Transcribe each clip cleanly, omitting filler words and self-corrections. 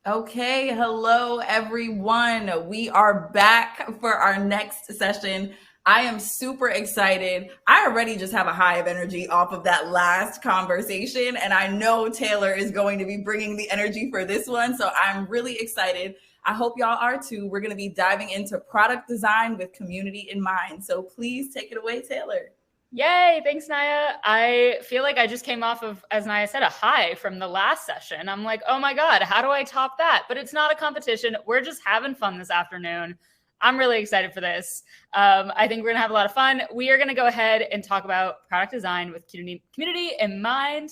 Okay, hello everyone. We are back for our next session. I am super excited. I already just have a high of energy off of that last conversation, and I know Taylor is going to be bringing the energy for this one. So I'm really excited. I hope y'all are too. We're going to be diving into product design with community in mind. So please take it away, Taylor. Yay, thanks, Naya. I feel like I just came off of, as Naya said, a high from the last session. I'm like, oh my God, how do I top that? But it's not a competition. We're just having fun this afternoon. I'm really excited for this. I think we're going to have a lot of fun. We are going to go ahead and talk about product design with community in mind.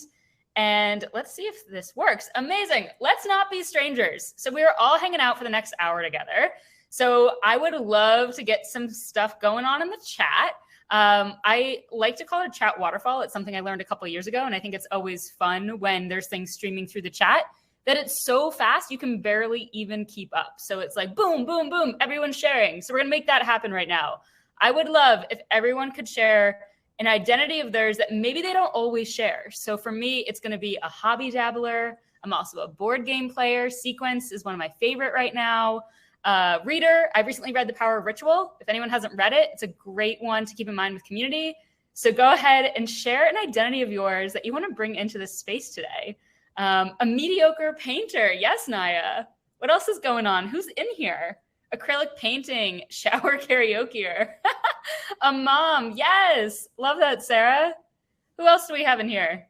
And let's see if this works. Amazing. Let's not be strangers. So we are all hanging out for the next hour together. So I would love to get some stuff going on in the chat. I like to call it a chat waterfall. It's something I learned a couple of years ago, and I think it's always fun when there's things streaming through the chat that it's so fast you can barely even keep up. So it's like boom, boom, boom, everyone's sharing. So we're gonna make that happen right now. I would love if everyone could share an identity of theirs that maybe they don't always share. So for me, it's gonna be a hobby dabbler. I'm also a board game player. Sequence is one of my favorite right now. Reader, I recently read The Power of Ritual. If anyone hasn't read it, it's a great one to keep in mind with community. So go ahead and share an identity of yours that you want to bring into this space today. A mediocre painter. Yes, Naya. What else is going on? Who's in here? Acrylic painting, shower karaoke. A mom. Yes. Love that, Sarah. Who else do we have in here?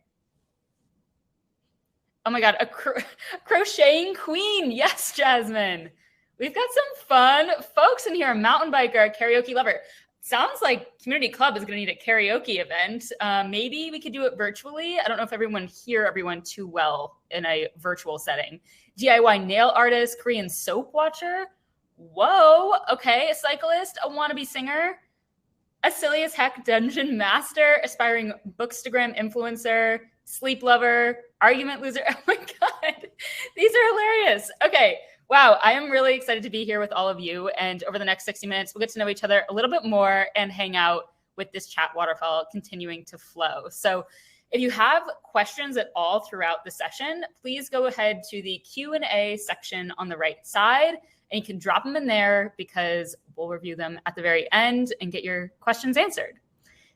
Oh my God, a crocheting queen. Yes, Jasmine. We've got some fun folks in here. A mountain biker, a karaoke lover. Sounds like Community Club is going to need a karaoke event. Maybe we could do it virtually. I don't know if everyone hear everyone too well in a virtual setting. DIY nail artist, Korean soap watcher. Whoa. Okay. A cyclist, a wannabe singer, a silly as heck dungeon master, aspiring bookstagram influencer, sleep lover, argument loser. Oh my God. These are hilarious. Okay. Wow, I am really excited to be here with all of you. And over the next 60 minutes, we'll get to know each other a little bit more and hang out with this chat waterfall continuing to flow. So if you have questions at all throughout the session, please go ahead to the Q&A section on the right side, and you can drop them in there because we'll review them at the very end and get your questions answered.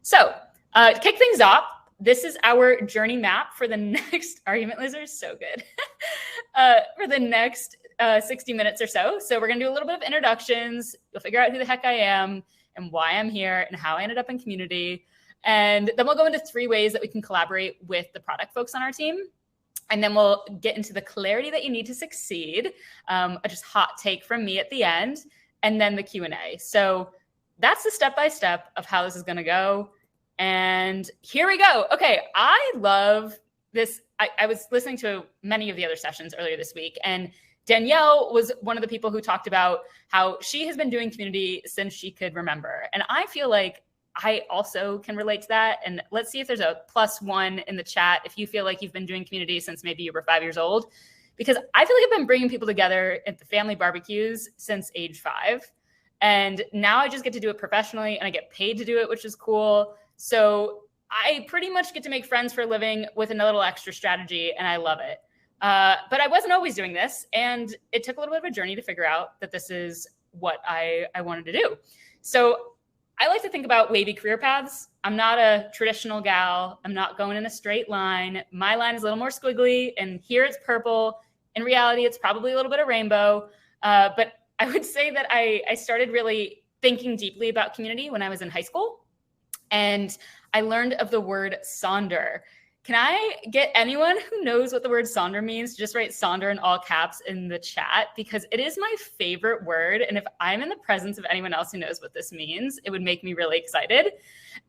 So to kick things off, this is our journey map for the next argument lizard. So good. For the next 60 minutes or so. So we're going to do a little bit of introductions. You'll figure out who the heck I am and why I'm here and how I ended up in community. And then we'll go into 3 ways that we can collaborate with the product folks on our team. And then we'll get into the clarity that you need to succeed, a just hot take from me at the end, and then the Q&A. So that's the step-by-step of how this is going to go. And here we go. Okay, I love this. I was listening to many of the other sessions earlier this week, and Danielle was one of the people who talked about how she has been doing community since she could remember. And I feel like I also can relate to that. And let's see if there's a +1 in the chat if you feel like you've been doing community since maybe you were 5 years old. Because I feel like I've been bringing people together at the family barbecues since age 5. And now I just get to do it professionally and I get paid to do it, which is cool. So I pretty much get to make friends for a living with a little extra strategy, and I love it. But I wasn't always doing this, and it took a little bit of a journey to figure out that this is what I wanted to do. So I like to think about wavy career paths. I'm not a traditional gal. I'm not going in a straight line. My line is a little more squiggly, and here it's purple. In reality, it's probably a little bit of rainbow. But I would say that I started really thinking deeply about community when I was in high school, and I learned of the word sonder. Can I get anyone who knows what the word sonder means to just write sonder in all caps in the chat? Because it is my favorite word. And if I'm in the presence of anyone else who knows what this means, it would make me really excited.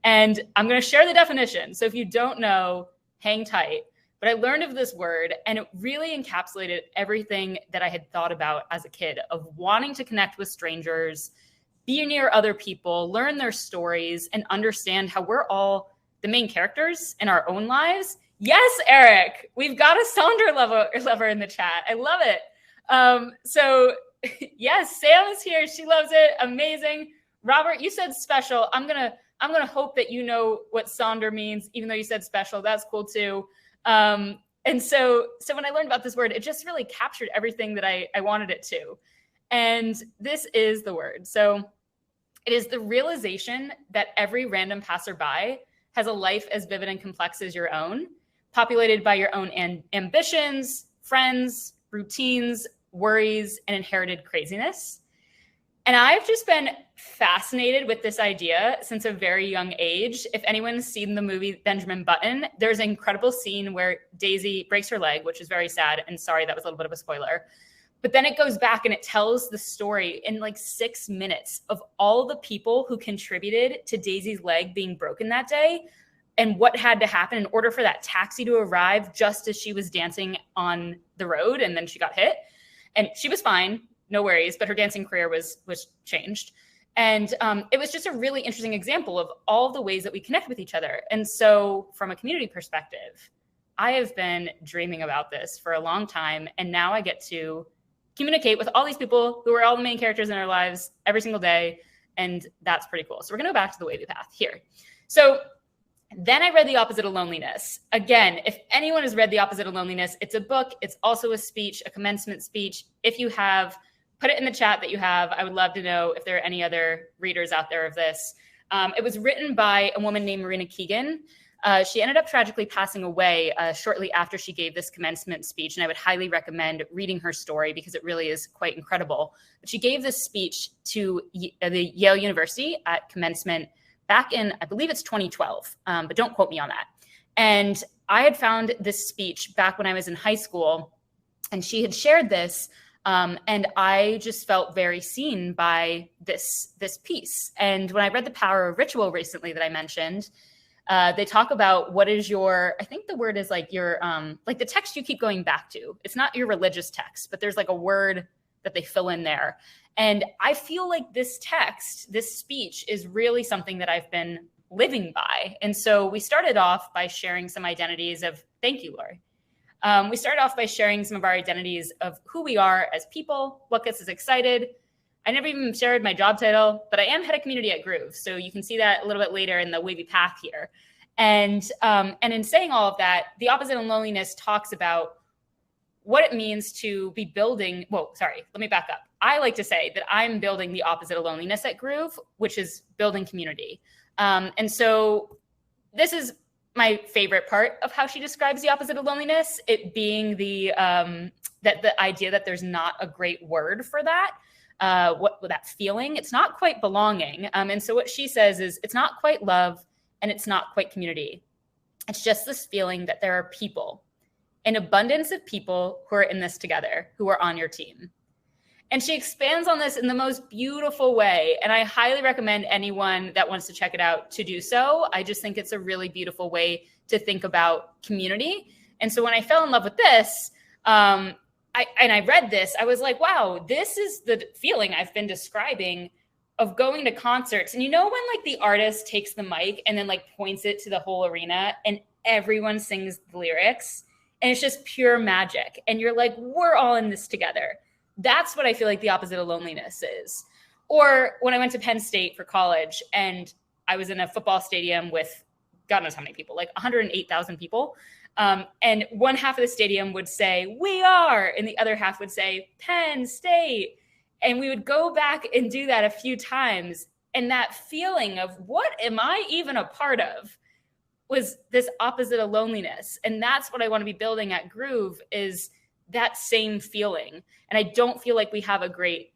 And I'm going to share the definition. So if you don't know, hang tight. But I learned of this word, and it really encapsulated everything that I had thought about as a kid of wanting to connect with strangers, be near other people, learn their stories, and understand how we're all the main characters in our own lives. Yes, Eric, we've got a sonder lover in the chat. I love it. So yes, Sam is here. She loves it. Amazing. Robert, you said special. I'm gonna hope that you know what sonder means, even though you said special. That's cool too. And so when I learned about this word, it just really captured everything that I wanted it to. And this is the word. So it is the realization that every random passerby has a life as vivid and complex as your own, populated by your own ambitions, friends, routines, worries, and inherited craziness. And I've just been fascinated with this idea since a very young age. If anyone's seen the movie Benjamin Button, there's an incredible scene where Daisy breaks her leg, which is very sad. And sorry, that was a little bit of a spoiler. But then it goes back and it tells the story in like 6 minutes of all the people who contributed to Daisy's leg being broken that day and what had to happen in order for that taxi to arrive just as she was dancing on the road. And then she got hit and she was fine. No worries, but her dancing career was changed. And it was just a really interesting example of all the ways that we connect with each other. And so from a community perspective, I have been dreaming about this for a long time. And now I get to communicate with all these people who are all the main characters in our lives every single day. And that's pretty cool. So we're going to go back to the wavy path here. So then I read The Opposite of Loneliness. Again, if anyone has read The Opposite of Loneliness, it's a book. It's also a speech, a commencement speech. If you have, put it in the chat that you have. I would love to know if there are any other readers out there of this. It was written by a woman named Marina Keegan. She ended up tragically passing away shortly after she gave this commencement speech, and I would highly recommend reading her story because it really is quite incredible. But she gave this speech to the Yale University at commencement back in, I believe it's 2012, but don't quote me on that. And I had found this speech back when I was in high school, and she had shared this. And I just felt very seen by this piece. And when I read The Power of Ritual recently that I mentioned, they talk about what is your, I think the word is like your, like the text you keep going back to. It's not your religious text, but there's like a word that they fill in there. And I feel like this text, this speech is really something that I've been living by. And so we started off by sharing some identities of, thank you, Lori. We started off by sharing some of our identities of who we are as people, what gets us excited. I never even shared my job title, but I am head of community at Groove. So you can see that a little bit later in the wavy path here. And in saying all of that, The Opposite of Loneliness talks about what it means to be building. Well, sorry, let me back up. I like to say that I'm building the opposite of loneliness at Groove, which is building community. And so this is my favorite part of how she describes the opposite of loneliness, it being the idea that there's not a great word for that, that feeling. It's not quite belonging. And so what she says is it's not quite love and it's not quite community. It's just this feeling that there are people, an abundance of people who are in this together, who are on your team. And she expands on this in the most beautiful way. And I highly recommend anyone that wants to check it out to do so. I just think it's a really beautiful way to think about community. And so when I fell in love with this, I read this, I was like, wow, this is the feeling I've been describing of going to concerts. And you know when like the artist takes the mic and then like points it to the whole arena and everyone sings the lyrics and it's just pure magic. And you're like, we're all in this together. That's what I feel like the opposite of loneliness is. Or when I went to Penn State for college and I was in a football stadium with God knows how many people, like 108,000 people. And one half of the stadium would say, we are, and the other half would say, Penn State. And we would go back and do that a few times. And that feeling of what am I even a part of was this opposite of loneliness. And that's what I want to be building at Groove is that same feeling. And I don't feel like we have a great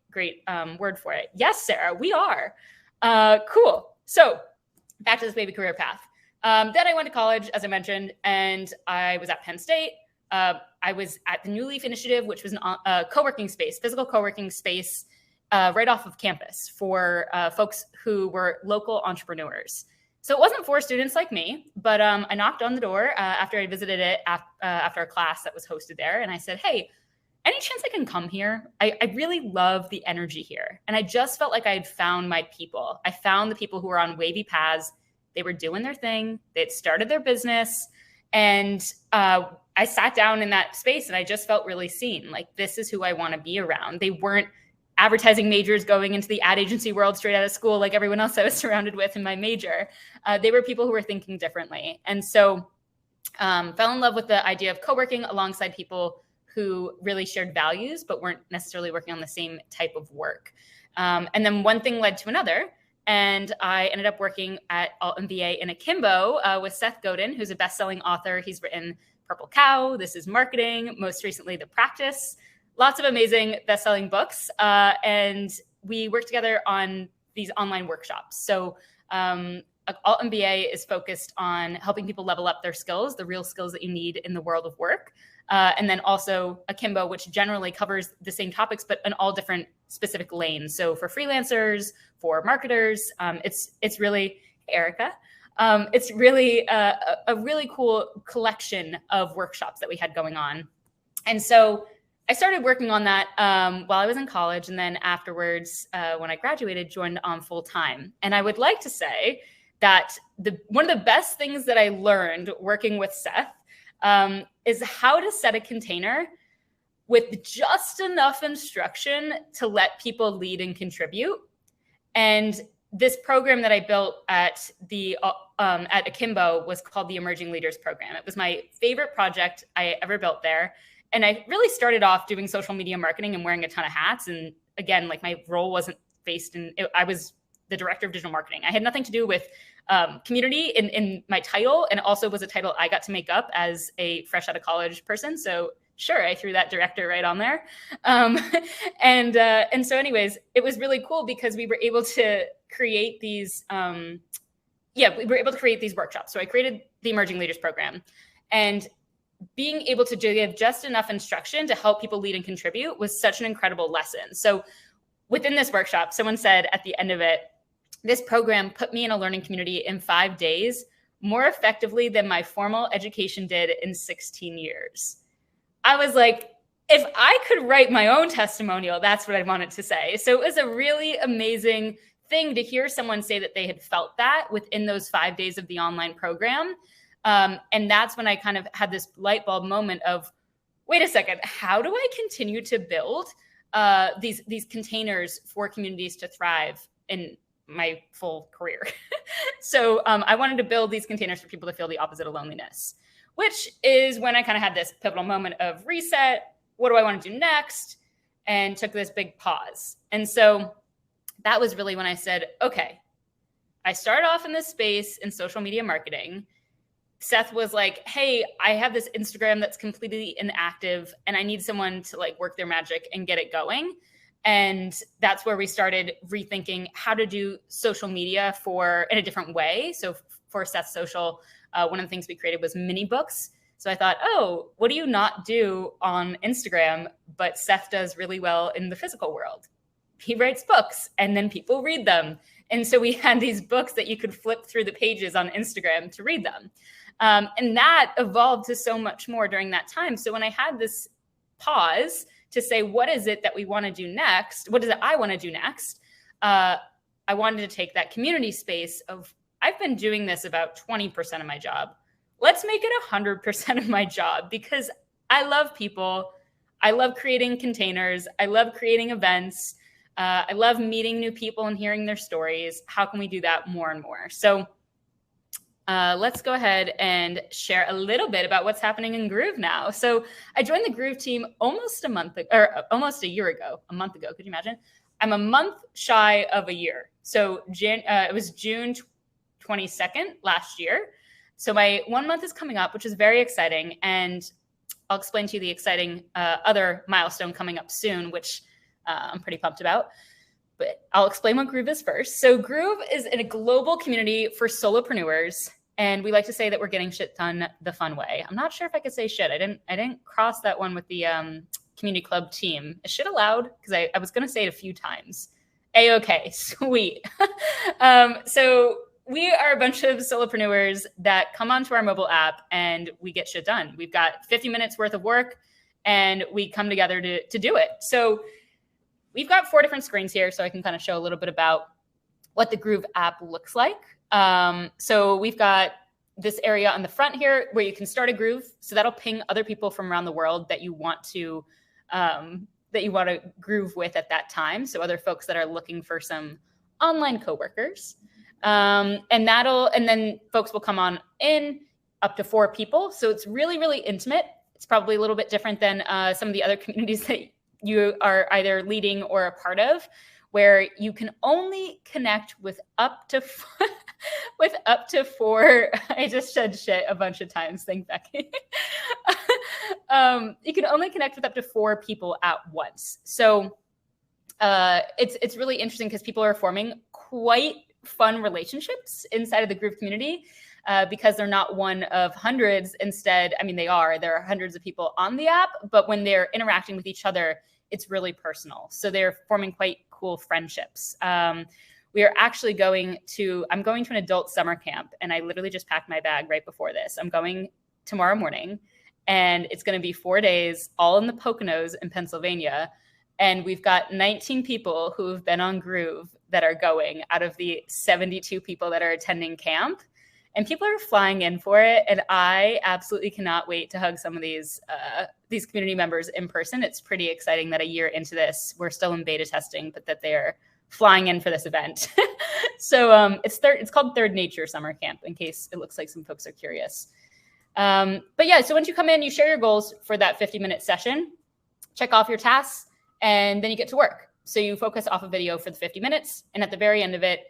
word for it. Yes, Sarah, we are. Cool. So back to this baby career path. Then I went to college, as I mentioned, and I was at Penn State. I was at the New Leaf Initiative, which was a co-working space, physical co-working space right off of campus for folks who were local entrepreneurs. So it wasn't for students like me, but I knocked on the door after I visited it after a class that was hosted there. And I said, hey, any chance I can come here? I really love the energy here. And I just felt like I had found my people. I found the people who were on wavy paths. They were doing their thing. They had started their business. And I sat down in that space and I just felt really seen. Like, this is who I want to be around. They weren't advertising majors going into the ad agency world straight out of school like everyone else I was surrounded with in my major. They were people who were thinking differently. And so Fell in love with the idea of co-working alongside people who really shared values, but weren't necessarily working on the same type of work. And then one thing led to another. And I ended up working at Alt MBA in Akimbo with Seth Godin, who's a best-selling author. He's written Purple Cow, This Is Marketing, most recently The Practice. Lots of amazing best-selling books. And we worked together on these online workshops. So Alt MBA is focused on helping people level up their skills, the real skills that you need in the world of work. And then also Akimbo, which generally covers the same topics, but in all different specific lanes. So for freelancers, for marketers, it's really, Erica, it's really a really cool collection of workshops that we had going on. And so I started working on that while I was in college. And then afterwards, when I graduated, joined on full time. And I would like to say that one of the best things that I learned working with Seth is how to set a container with just enough instruction to let people lead and contribute. And this program that I built at Akimbo was called the Emerging Leaders Program. It was my favorite project I ever built there. And I really started off doing social media marketing and wearing a ton of hats. And again, like my role wasn't based in, I was the director of digital marketing. I had nothing to do with community in my title, and also was a title I got to make up as a fresh out of college person. So sure, I threw that director right on there. And so anyways, it was really cool because we were able to create these, workshops. So I created the Emerging Leaders Program, and being able to give just enough instruction to help people lead and contribute was such an incredible lesson. So within this workshop, someone said at the end of it, this program put me in a learning community in 5 days more effectively than my formal education did in 16 years. I was like, if I could write my own testimonial, that's what I wanted to say. So it was a really amazing thing to hear someone say that they had felt that within those 5 days of the online program. And that's when I kind of had this light bulb moment of, wait a second, how do I continue to build these containers for communities to thrive in my full career? So I wanted to build these containers for people to feel the opposite of loneliness, which is when I kind of had this pivotal moment of reset. What do I want to do next? And took this big pause. And so that was really when I said, okay, I started off in this space in social media marketing. Seth was like, hey, I have this Instagram that's completely inactive and I need someone to like work their magic and get it going. And that's where we started rethinking how to do social media in a different way. So for Seth Social, one of the things we created was mini books. So I thought, oh, what do you not do on Instagram, but Seth does really well in the physical world? He writes books and then people read them. And so we had these books that you could flip through the pages on Instagram to read them. And that evolved to so much more during that time. So when I had this pause to say, what is it that we want to do next? What is it I want to do next? I wanted to take that community space of, I've been doing this about 20% of my job. Let's make it 100% of my job, because I love people. I love creating containers. I love creating events. I love meeting new people and hearing their stories. How can we do that more and more? So let's go ahead and share a little bit about what's happening in Groove now. So I joined the Groove team almost a year ago, a month ago. Could you imagine? I'm a month shy of a year. So it was June 22nd last year. So my 1 month is coming up, which is very exciting. And I'll explain to you the exciting other milestone coming up soon, which I'm pretty pumped about. But I'll explain what Groove is first. So Groove is in a global community for solopreneurs. And we like to say that we're getting shit done the fun way. I'm not sure if I could say shit. I didn't cross that one with the community club team. Is shit allowed? Because I was going to say it a few times. A-okay, sweet. So we are a bunch of solopreneurs that come onto our mobile app and we get shit done. We've got 50 minutes worth of work and we come together to do it. So we've got 4 different screens here, so I can kind of show a little bit about what the Groove app looks like. So we've got this area on the front here where you can start a Groove. So that'll ping other people from around the world that you want to groove with at that time. So other folks that are looking for some online coworkers. And then folks will come on in. up to 4 people. So it's really, really intimate. It's probably a little bit different than some of the other communities that you are either leading or a part of, where you can only connect with up to with up to 4. I just said shit a bunch of times. Thank Becky. You can only connect with up to 4 people at once. So it's really interesting because people are forming quite fun relationships inside of the groove community because they're not one of hundreds. Instead, I mean, there are hundreds of people on the app, but when they're interacting with each other, it's really personal. So they're forming quite cool friendships. We are actually I'm going to an adult summer camp, and I literally just packed my bag right before this. I'm going tomorrow morning, and it's going to be 4 days, all in the Poconos in Pennsylvania. And we've got 19 people who have been on Groove that are going out of the 72 people that are attending camp. And people are flying in for it. And I absolutely cannot wait to hug some of these community members in person. It's pretty exciting that a year into this, we're still in beta testing, but that they're flying in for this event. So it's called Third Nature Summer Camp, in case it looks like some folks are curious. But yeah, so once you come in, you share your goals for that 50-minute session, check off your tasks, and then you get to work. So you focus off a video for the 50 minutes. And at the very end of it,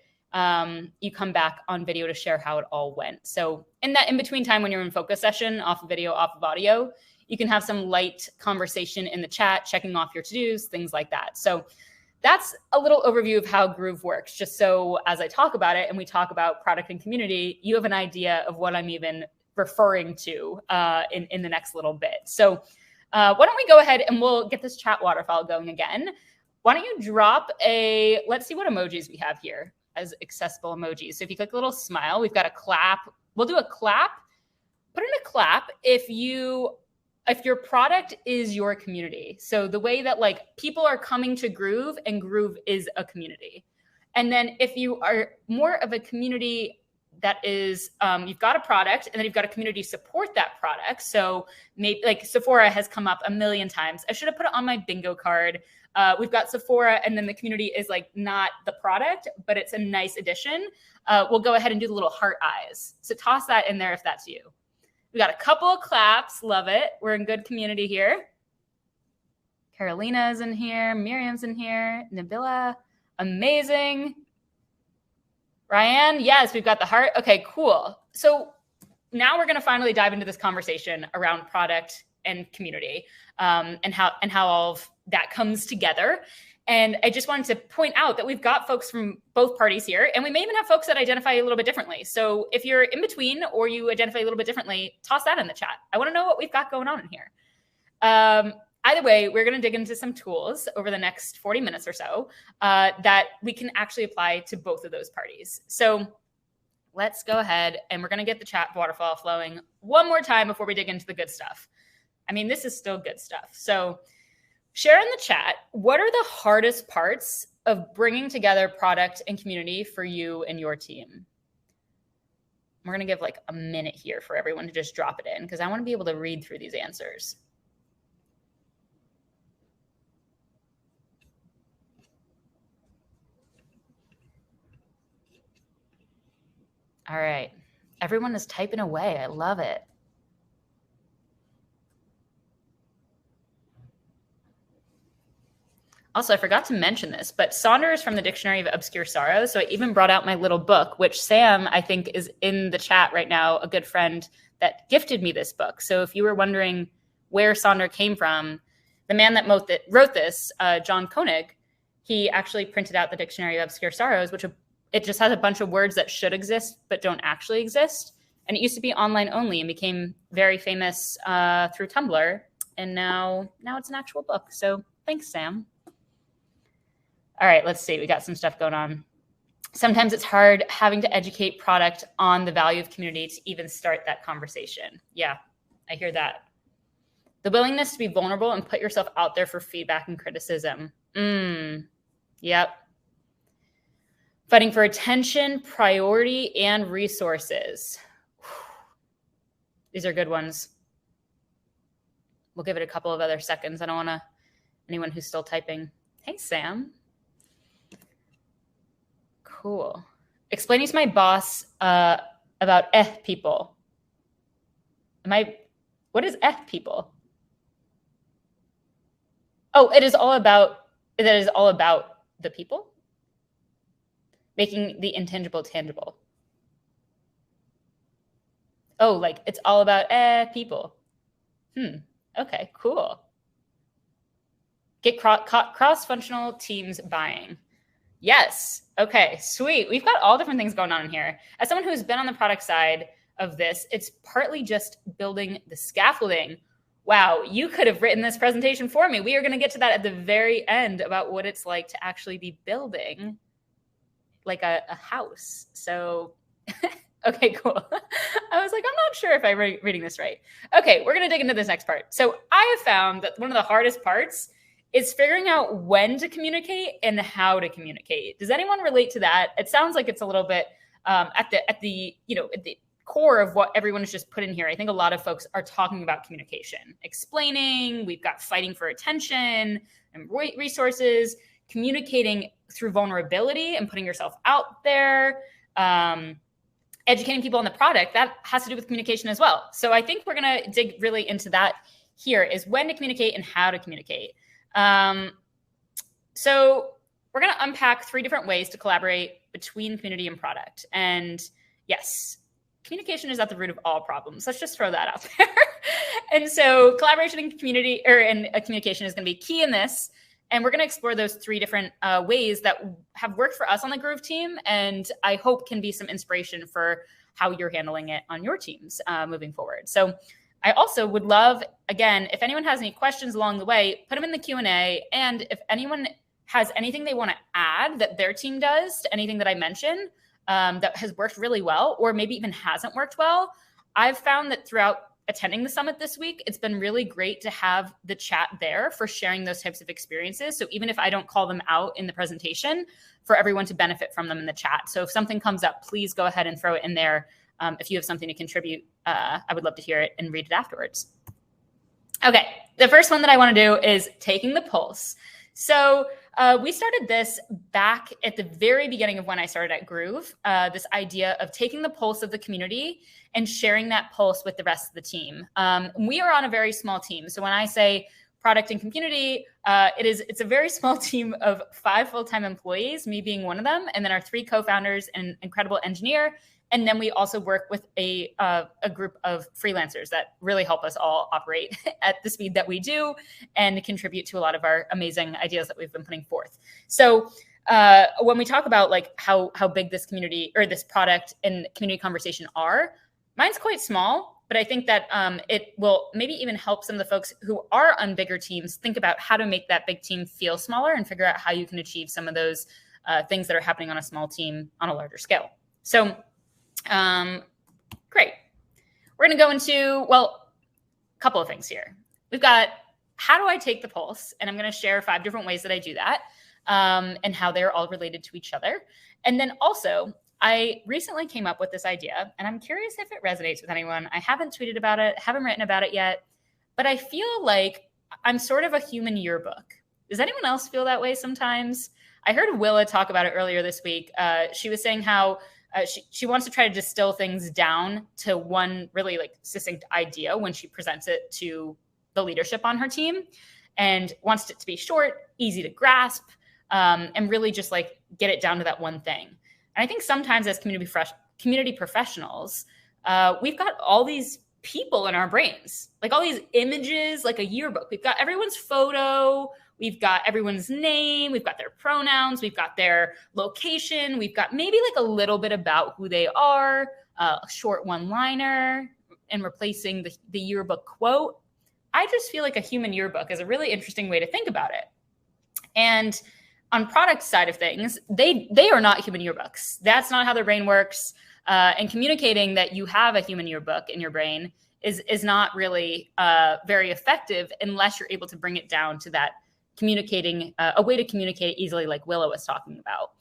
you come back on video to share how it all went. So in that in-between time when you're in focus session, off of video, off of audio, you can have some light conversation in the chat, checking off your to-dos, things like that. So that's a little overview of how Groove works, just so as I talk about it and we talk about product and community, you have an idea of what I'm even referring to in the next little bit. So why don't we go ahead and we'll get this chat waterfall going again. Why don't you drop let's see what emojis we have here as accessible emojis. So if you click a little smile, we've got a clap. We'll do a clap. Put in a clap if your product is your community. So the way that like people are coming to Groove, and Groove is a community. And then if you are more of a community that is, you've got a product and then you've got a community support that product. So maybe like Sephora has come up a million times. I should have put it on my bingo card. We've got Sephora, and then the community is like not the product, but it's a nice addition. We'll go ahead and do the little heart eyes. So toss that in there if that's you. We got a couple of claps. Love it. We're in good community here. Carolina's in here. Miriam's in here. Nabila. Amazing. Ryan, yes, we've got the heart. Okay, cool. So now we're going to finally dive into this conversation around product and community, and how all of that comes together. And I just wanted to point out that we've got folks from both parties here, and we may even have folks that identify a little bit differently. So if you're in between or you identify a little bit differently, toss that in the chat. I want to know what we've got going on in here. Either way, we're going to dig into some tools over the next 40 minutes or so that we can actually apply to both of those parties. So let's go ahead, and we're going to get the chat waterfall flowing one more time before we dig into the good stuff. I mean, this is still good stuff. So share in the chat, what are the hardest parts of bringing together product and community for you and your team? We're going to give like a minute here for everyone to just drop it in, because I want to be able to read through these answers. All right. Everyone is typing away. I love it. Also, I forgot to mention this, but sonder is from the Dictionary of Obscure Sorrows. So I even brought out my little book, which Sam, I think, is in the chat right now, a good friend that gifted me this book. So if you were wondering where sonder came from, the man that wrote this, John Koenig, he actually printed out the Dictionary of Obscure Sorrows, which it just has a bunch of words that should exist but don't actually exist. And it used to be online only and became very famous through Tumblr. And now it's an actual book. So thanks, Sam. All right, let's see. We got some stuff going on. Sometimes it's hard having to educate product on the value of community to even start that conversation. Yeah, I hear that. The willingness to be vulnerable and put yourself out there for feedback and criticism. Yep. Fighting for attention, priority, and resources. These are good ones. We'll give it a couple of other seconds. I don't want anyone who's still typing. Hey, Sam. Cool. Explaining to my boss about people. What is F people? Oh, it is all about the people, making the intangible tangible. Oh, like it's all about people. Okay, cool. Get cross-functional teams buying. Yes. Okay, sweet. We've got all different things going on in here. As someone who's been on the product side of this, it's partly just building the scaffolding. Wow, you could have written this presentation for me. We are going to get to that at the very end about what it's like to actually be building like a house. So, okay, cool. I was like, I'm not sure if I'm reading this right. Okay, we're going to dig into this next part. So I have found that one of the hardest parts is figuring out when to communicate and how to communicate. Does anyone relate to that? It sounds like it's a little bit at the core of what everyone has just put in here. I think a lot of folks are talking about communication, explaining. We've got fighting for attention and resources, communicating through vulnerability and putting yourself out there, educating people on the product. That has to do with communication as well. So I think we're going to dig really into that here, is when to communicate and how to communicate. So we're going to unpack 3 different ways to collaborate between community and product. And yes, communication is at the root of all problems. Let's just throw that out there. And so collaboration and communication is going to be key in this. And we're going to explore those 3 different ways that have worked for us on the Groove team, and I hope can be some inspiration for how you're handling it on your teams moving forward. So I also would love, again, if anyone has any questions along the way, put them in the Q&A. And if anyone has anything they want to add that their team does to anything that I mentioned that has worked really well, or maybe even hasn't worked well, I've found that throughout attending the summit this week, it's been really great to have the chat there for sharing those types of experiences. So even if I don't call them out in the presentation, for everyone to benefit from them in the chat. So if something comes up, please go ahead and throw it in there. If you have something to contribute, I would love to hear it and read it afterwards. Okay, the first one that I want to do is taking the pulse. So we started this back at the very beginning of when I started at Groove, this idea of taking the pulse of the community and sharing that pulse with the rest of the team. We are on a very small team. So when I say product and community, it's a very small team of 5 full-time employees, me being one of them, and then our 3 co-founders and an incredible engineer. And then we also work with a group of freelancers that really help us all operate at the speed that we do and contribute to a lot of our amazing ideas that we've been putting forth. So when we talk about like how big this community or this product and community conversation are, mine's quite small, but I think that it will maybe even help some of the folks who are on bigger teams think about how to make that big team feel smaller and figure out how you can achieve some of those things that are happening on a small team on a larger scale. So great. We're going to go into, well, a couple of things here. We've got, how do I take the pulse? And I'm going to share 5 different ways that I do that, and how they're all related to each other. And then also, I recently came up with this idea, and I'm curious if it resonates with anyone. I haven't tweeted about it, haven't written about it yet, but I feel like I'm sort of a human yearbook. Does anyone else feel that way sometimes? I heard Willa talk about it earlier this week. She was saying how she wants to try to distill things down to one really like succinct idea when she presents it to the leadership on her team, and wants it to be short, easy to grasp, and really just like get it down to that one thing. And I think sometimes as community professionals, we've got all these people in our brains, like all these images, like a yearbook. We've got everyone's photo, we've got everyone's name, we've got their pronouns, we've got their location, we've got maybe like a little bit about who they are, a short one-liner, and replacing the yearbook quote. I just feel like a human yearbook is a really interesting way to think about it. And on product side of things, they are not human yearbooks. That's not how their brain works. And communicating that you have a human yearbook in your brain is not really very effective unless you're able to bring it down to that communicating, a way to communicate easily, like Willa was talking about.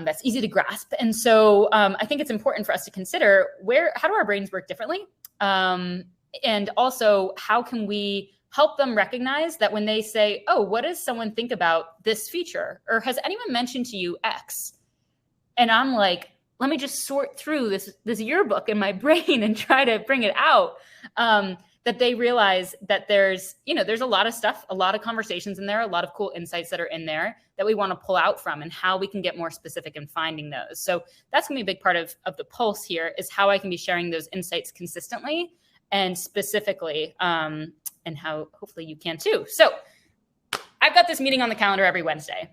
That's easy to grasp. And so I think it's important for us to consider how do our brains work differently? And also, how can we help them recognize that when they say, oh, what does someone think about this feature? Or has anyone mentioned to you X? And I'm like, let me just sort through this yearbook in my brain and try to bring it out. That they realize that there's a lot of stuff, a lot of conversations in there, a lot of cool insights that are in there that we want to pull out from, and how we can get more specific in finding those. So that's going to be a big part of the pulse here, is how I can be sharing those insights consistently and specifically, and how hopefully you can too. So I've got this meeting on the calendar every Wednesday.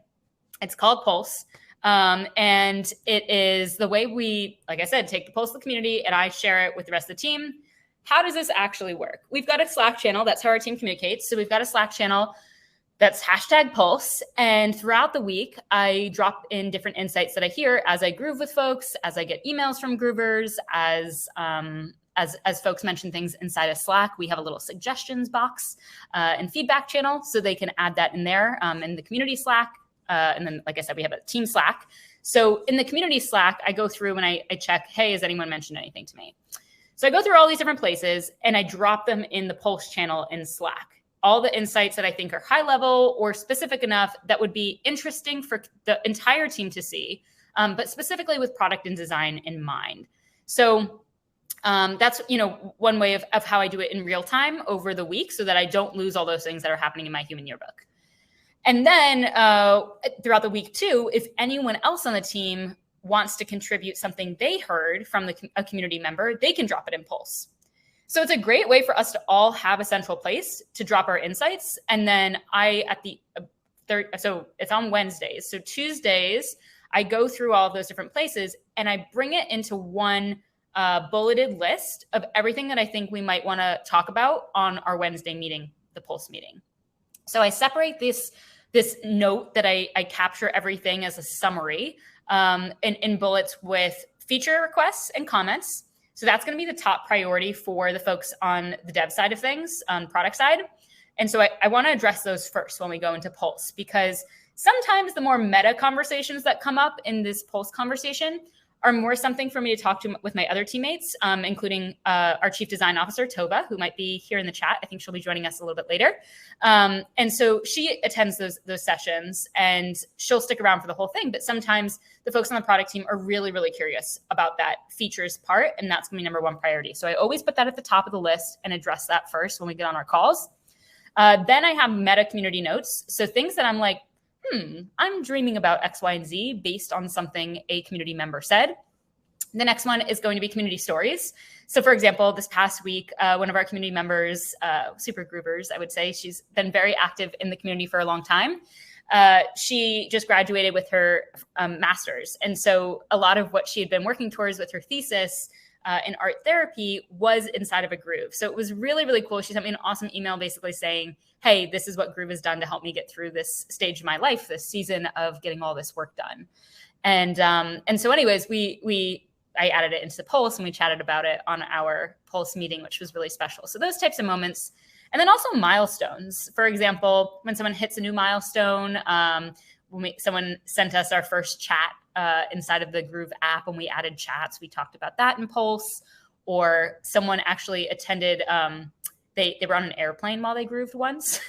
It's called Pulse. And it is the way we, like I said, take the pulse of the community and I share it with the rest of the team. How does this actually work? We've got a Slack channel. That's how our team communicates. So we've got a Slack channel that's #Pulse. And throughout the week, I drop in different insights that I hear as I groove with folks, as I get emails from groovers, as folks mention things inside of Slack. We have a little suggestions box and feedback channel, so they can add that in there in the community Slack. And then, like I said, we have a team Slack. So in the community Slack, I go through and I check, hey, has anyone mentioned anything to me? So I go through all these different places and I drop them in the Pulse channel in Slack. All the insights that I think are high level or specific enough that would be interesting for the entire team to see, but specifically with product and design in mind. So that's, one way of how I do it in real time over the week, so that I don't lose all those things that are happening in my human yearbook. And then throughout the week too, if anyone else on the team wants to contribute something they heard from a community member, they can drop it in Pulse. So it's a great way for us to all have a central place to drop our insights. And then so it's on Wednesdays. So Tuesdays, I go through all of those different places and I bring it into one bulleted list of everything that I think we might want to talk about on our Wednesday meeting, the Pulse meeting. So I separate this note that I capture everything as a summary in bullets with feature requests and comments. So that's going to be the top priority for the folks on the dev side of things, on product side. And so I want to address those first when we go into Pulse, because sometimes the more meta conversations that come up in this Pulse conversation are more something for me to talk to with my other teammates, including our Chief Design Officer, Tova, who might be here in the chat. I think she'll be joining us a little bit later. And so she attends those sessions and she'll stick around for the whole thing. But sometimes the folks on the product team are really, really curious about that features part. And that's going to be number one priority. So I always put that at the top of the list and address that first when we get on our calls. Then I have meta community notes. So things that I'm like, I'm dreaming about X, Y, and Z based on something a community member said. The next one is going to be community stories. So for example, this past week, one of our community members, super groovers, I would say, she's been very active in the community for a long time. She just graduated with her master's. And so a lot of what she had been working towards with her thesis in art therapy was inside of a Groove. So it was really, really cool. She sent me an awesome email basically saying, hey, this is what Groove has done to help me get through this stage of my life, this season of getting all this work done. And so anyways, I added it into the Pulse and we chatted about it on our Pulse meeting, which was really special. So those types of moments. And then also milestones. For example, when someone hits a new milestone, someone sent us our first chat inside of the Groove app and we added chats. We talked about that in Pulse. Or someone actually attended, they were on an airplane while they grooved once.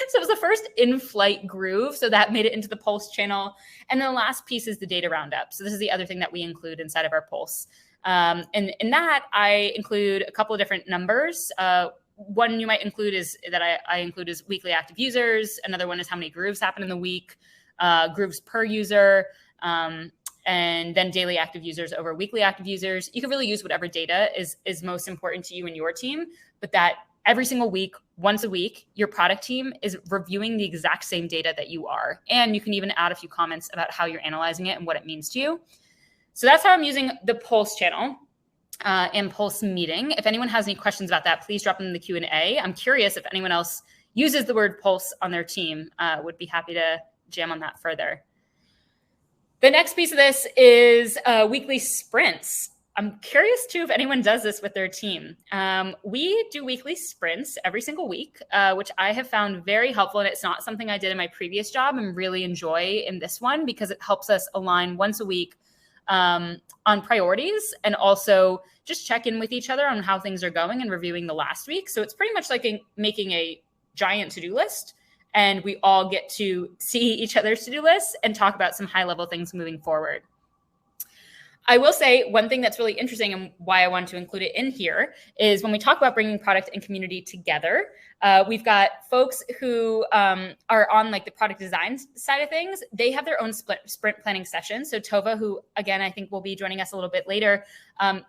So it was the first in-flight groove. So that made it into the Pulse channel. And then the last piece is the data roundup. So this is the other thing that we include inside of our Pulse. And in that, I include a couple of different numbers. One you might include is that I include is weekly active users. Another one is how many grooves happen in the week, grooves per user, and then daily active users over weekly active users. You can really use whatever data is most important to you and your team, but that every single week, once a week, your product team is reviewing the exact same data that you are. And you can even add a few comments about how you're analyzing it and what it means to you. So that's how I'm using the Pulse channel and Pulse meeting. If anyone has any questions about that, please drop them in the Q&A. I'm curious if anyone else uses the word Pulse on their team. Would be happy to jam on that further. The next piece of this is weekly sprints. I'm curious too if anyone does this with their team. We do weekly sprints every single week, which I have found very helpful. And it's not something I did in my previous job and really enjoy in this one because it helps us align once a week on priorities and also just check in with each other on how things are going and reviewing the last week. So it's pretty much like making a giant to-do list. And we all get to see each other's to-do lists and talk about some high-level things moving forward. I will say one thing that's really interesting and why I wanted to include it in here is when we talk about bringing product and community together, we've got folks who are on like the product design side of things. They have their own sprint planning session. So Tova, who again, I think will be joining us a little bit later,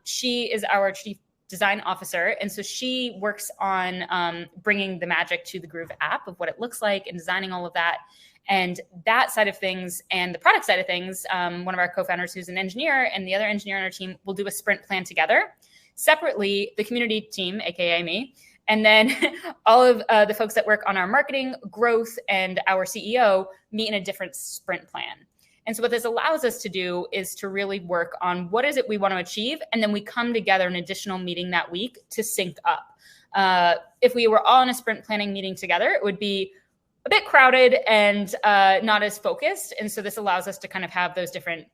she is our chief design officer. And so she works on bringing the magic to the Groove app of what it looks like and designing all of that. And that side of things and the product side of things, one of our co-founders who's an engineer and the other engineer on our team will do a sprint plan together. Separately, the community team, aka me, and then all of the folks that work on our marketing, growth, and our CEO meet in a different sprint plan. And so what this allows us to do is to really work on what is it we want to achieve, and then we come together in an additional meeting that week to sync up. If we were all in a sprint planning meeting together, it would be a bit crowded and not as focused. And so this allows us to kind of have those different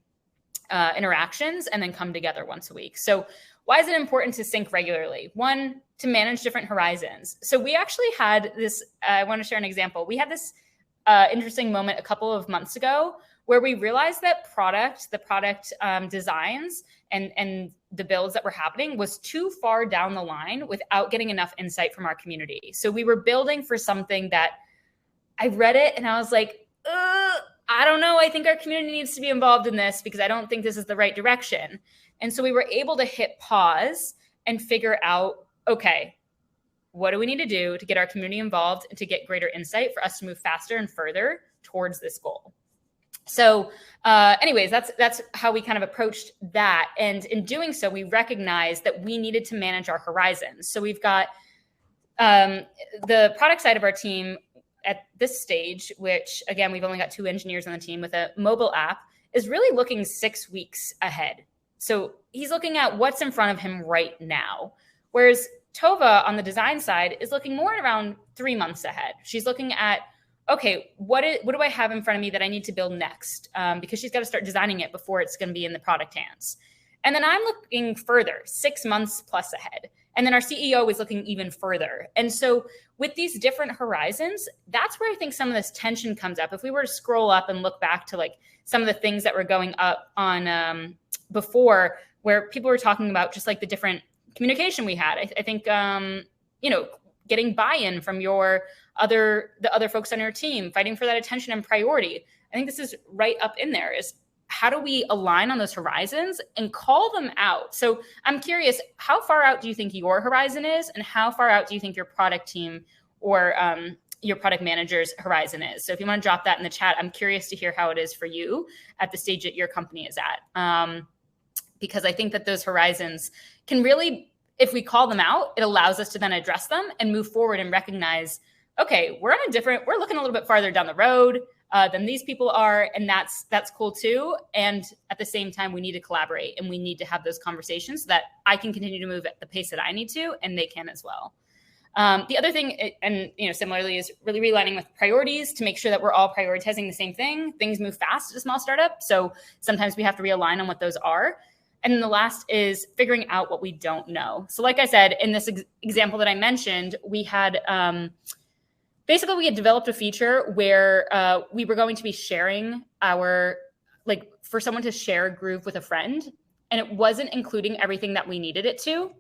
interactions and then come together once a week. So why is it important to sync regularly? One, to manage different horizons. So we actually had this, I want to share an example. We had this interesting moment a couple of months ago where we realized that the product designs and the builds that were happening was too far down the line without getting enough insight from our community. So we were building for something that I read it and I was like, I don't know. I think our community needs to be involved in this because I don't think this is the right direction. And so we were able to hit pause and figure out, okay, what do we need to do to get our community involved and to get greater insight for us to move faster and further towards this goal? So anyways, that's how we kind of approached that. And in doing so, we recognized that we needed to manage our horizons. So we've got the product side of our team at this stage, which again, we've only got 2 engineers on the team with a mobile app, is really looking 6 weeks ahead. So he's looking at what's in front of him right now. Whereas Tova on the design side is looking more around 3 months ahead. She's looking at, okay, what do I have in front of me that I need to build next? Because she's got to start designing it before it's going to be in the product hands. And then I'm looking further, 6 months plus ahead. And then our CEO is looking even further. And so with these different horizons, that's where I think some of this tension comes up. If we were to scroll up and look back to like some of the things that were going up on before, where people were talking about just like the different communication we had, I think, getting buy-in from the other folks on your team, fighting for that attention and priority. I think this is right up in there is how do we align on those horizons and call them out? So I'm curious, how far out do you think your horizon is? And how far out do you think your product team or your product manager's horizon is? So if you want to drop that in the chat, I'm curious to hear how it is for you at the stage that your company is at. Because I think that those horizons can really, if we call them out, it allows us to then address them and move forward and recognize, okay, we're looking a little bit farther down the road than these people are. And that's cool too. And at the same time, we need to collaborate and we need to have those conversations so that I can continue to move at the pace that I need to, and they can as well. The other thing, and similarly, is really realigning with priorities to make sure that we're all prioritizing the same thing. Things move fast at a small startup. So sometimes we have to realign on what those are. And then the last is figuring out what we don't know. So like I said, in this example that I mentioned, we had basically we had developed a feature where we were going to be sharing for someone to share Groove with a friend, and it wasn't including everything that we needed it to.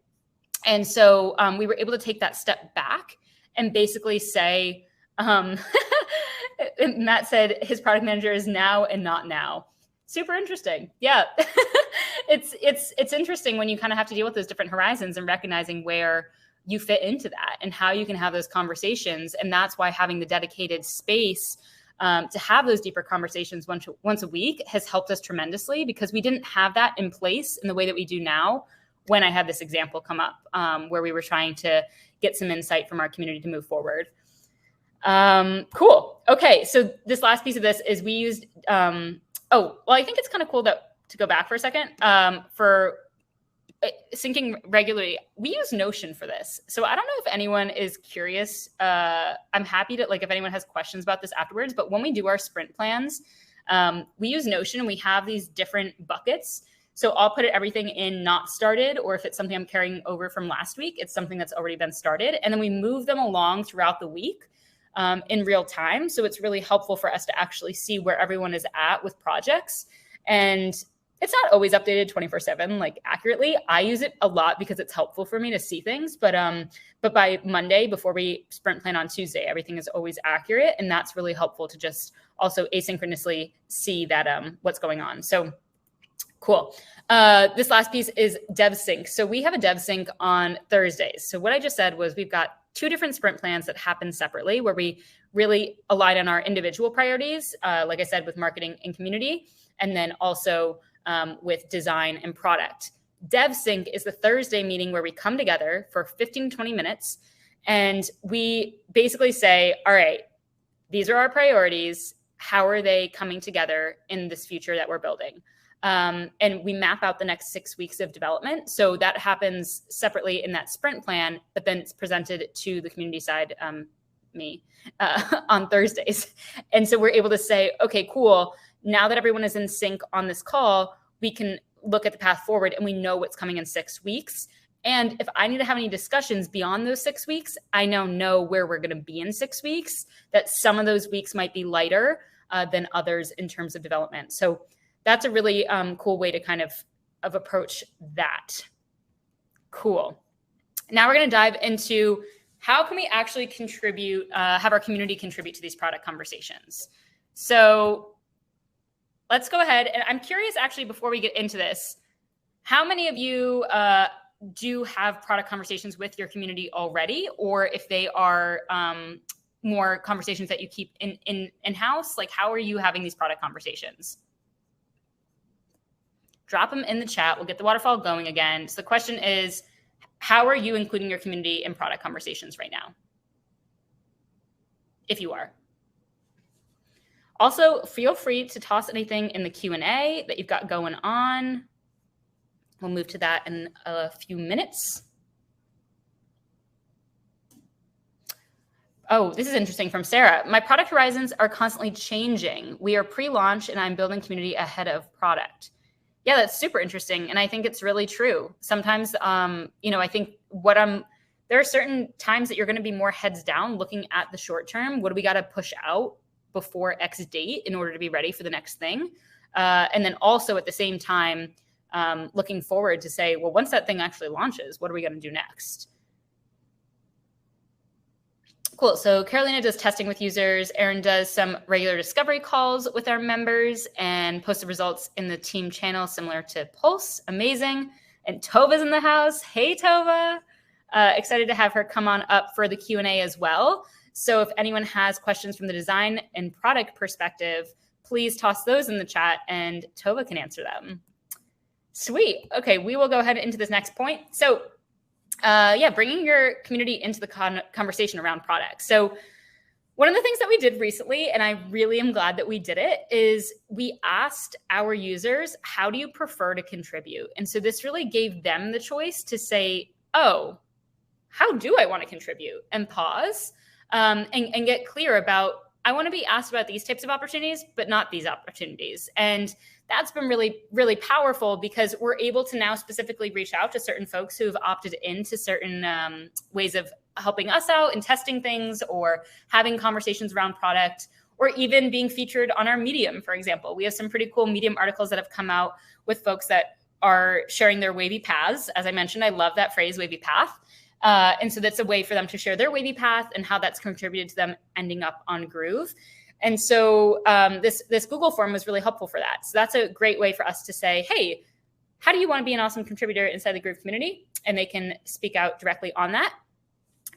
And so we were able to take that step back and basically say, Matt said his product manager is now and not now. Super interesting. Yeah. It's interesting when you kind of have to deal with those different horizons and recognizing where you fit into that and how you can have those conversations. And that's why having the dedicated space to have those deeper conversations once a week has helped us tremendously, because we didn't have that in place in the way that we do now when I had this example come up where we were trying to get some insight from our community to move forward. Cool. Okay. So this last piece of this is we used, I think it's kind of cool to go back for a second for syncing regularly. We use Notion for this. So I don't know if anyone is curious. I'm happy to, if anyone has questions about this afterwards, but when we do our sprint plans, we use Notion and we have these different buckets. So I'll put everything in not started, or if it's something I'm carrying over from last week, it's something that's already been started. And then we move them along throughout the week in real time. So it's really helpful for us to actually see where everyone is at with projects. And It's not always updated 24/7, like accurately. I use it a lot because it's helpful for me to see things. But by Monday, before we sprint plan on Tuesday, everything is always accurate. And that's really helpful to just also asynchronously see that what's going on. So cool. This last piece is dev sync. So we have a dev sync on Thursdays. So what I just said was we've got 2 different sprint plans that happen separately where we really align on our individual priorities, like I said, with marketing and community, and then also with design and product. Dev sync is the Thursday meeting where we come together for 15, 20 minutes, and we basically say, all right, these are our priorities. How are they coming together in this future that we're building? And we map out the next 6 weeks of development. So that happens separately in that sprint plan, but then it's presented to the community side, me, on Thursdays. And so we're able to say, okay, cool. Now that everyone is in sync on this call, we can look at the path forward and we know what's coming in 6 weeks. And if I need to have any discussions beyond those 6 weeks, I now know where we're going to be in 6 weeks, that some of those weeks might be lighter than others in terms of development. So that's a really cool way to kind of approach that. Cool. Now we're going to dive into how can we actually contribute, have our community contribute to these product conversations. So let's go ahead. And I'm curious, actually, before we get into this, how many of you do have product conversations with your community already? Or if they are more conversations that you keep in-house, like how are you having these product conversations? Drop them in the chat. We'll get the waterfall going again. So the question is, how are you including your community in product conversations right now? If you are. Also, feel free to toss anything in the Q&A that you've got going on. We'll move to that in a few minutes. Oh, this is interesting from Sarah. My product horizons are constantly changing. We are pre-launch and I'm building community ahead of product. Yeah, that's super interesting. And I think it's really true. Sometimes, I think there are certain times that you're going to be more heads down looking at the short term. What do we got to push out before X date in order to be ready for the next thing? And then also at the same time, looking forward to say, well, once that thing actually launches, what are we going to do next? Cool. So Carolina does testing with users. Erin does some regular discovery calls with our members and posts the results in the team channel, similar to Pulse. Amazing. And Tova's in the house. Hey, Tova. Excited to have her come on up for the Q&A as well. So if anyone has questions from the design and product perspective, please toss those in the chat and Tova can answer them. Sweet. Okay, we will go ahead into this next point. So bringing your community into the conversation around products. So one of the things that we did recently, and I really am glad that we did it, is we asked our users, how do you prefer to contribute? And so this really gave them the choice to say, oh, how do I want to contribute? And pause and get clear about, I want to be asked about these types of opportunities, but not these opportunities. And that's been really, really powerful because we're able to now specifically reach out to certain folks who have opted into certain ways of helping us out and testing things or having conversations around product or even being featured on our Medium, for example. We have some pretty cool Medium articles that have come out with folks that are sharing their wavy paths. As I mentioned, I love that phrase, wavy path. And so that's a way for them to share their wavy path and how that's contributed to them ending up on Groove. And so this Google form was really helpful for that. So that's a great way for us to say, hey, how do you want to be an awesome contributor inside the Groove community? And they can speak out directly on that.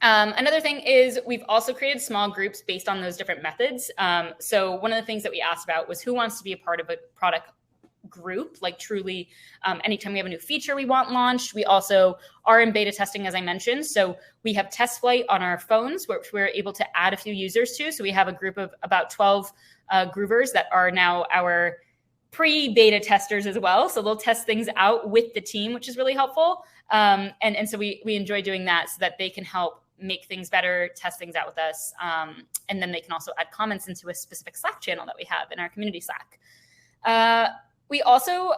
Another thing is we've also created small groups based on those different methods. So one of the things that we asked about was who wants to be a part of a product group, like truly anytime we have a new feature we want launched. We also are in beta testing, as I mentioned. So we have test flight on our phones, which we're able to add a few users to. So we have a group of about 12 Groovers that are now our pre-beta testers as well. So they'll test things out with the team, which is really helpful. And so we enjoy doing that so that they can help make things better, test things out with us. And then they can also add comments into a specific Slack channel that we have in our community Slack. We also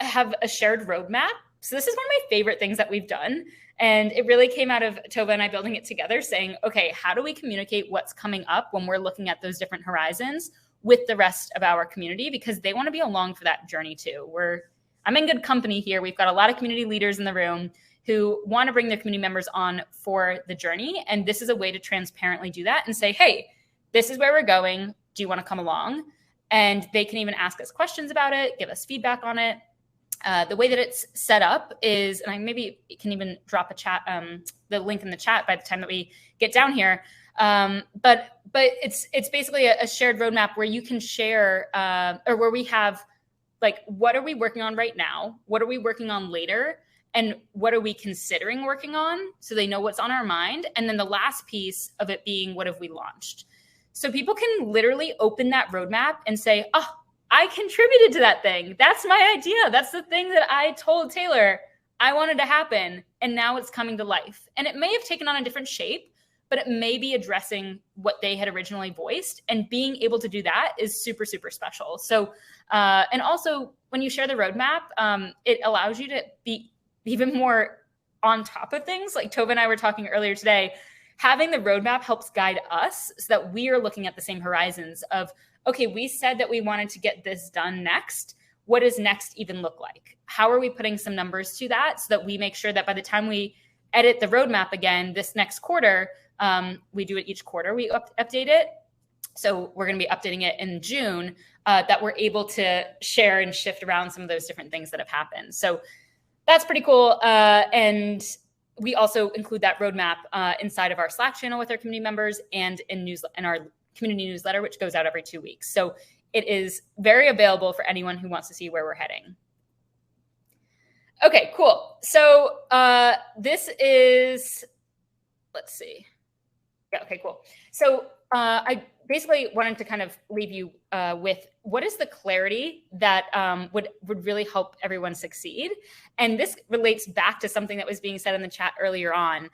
have a shared roadmap. So this is one of my favorite things that we've done. And it really came out of Tova and I building it together saying, okay, how do we communicate what's coming up when we're looking at those different horizons with the rest of our community? Because they want to be along for that journey too. We're I'm in good company here. We've got a lot of community leaders in the room who want to bring their community members on for the journey. And this is a way to transparently do that and say, hey, this is where we're going. Do you want to come along? And they can even ask us questions about it, give us feedback on it. The way that it's set up is, and I maybe can even drop a chat, the link in the chat by the time that we get down here. But it's basically a shared roadmap where you can share, or where we have like, what are we working on right now? What are we working on later? And what are we considering working on? So they know what's on our mind. And then the last piece of it being, what have we launched? So people can literally open that roadmap and say, oh, I contributed to that thing. That's my idea. That's the thing that I told Taylor I wanted to happen. And now it's coming to life. And it may have taken on a different shape, but it may be addressing what they had originally voiced. And being able to do that is super, super special. So, and also when you share the roadmap, it allows you to be even more on top of things. Like Tova and I were talking earlier today, having the roadmap helps guide us so that we are looking at the same horizons of, okay, we said that we wanted to get this done next. What does next even look like? How are we putting some numbers to that so that we make sure that by the time we edit the roadmap again this next quarter, we do it each quarter, we update it. So we're going to be updating it in June, that we're able to share and shift around some of those different things that have happened. So that's pretty cool. And we also include that roadmap inside of our Slack channel with our community members and in our community newsletter, which goes out every 2 weeks. So it is very available for anyone who wants to see where we're heading. Okay, cool. So this is, let's see. Yeah, okay, cool. So I basically wanted to kind of leave you with what is the clarity that would really help everyone succeed. And this relates back to something that was being said in the chat earlier on.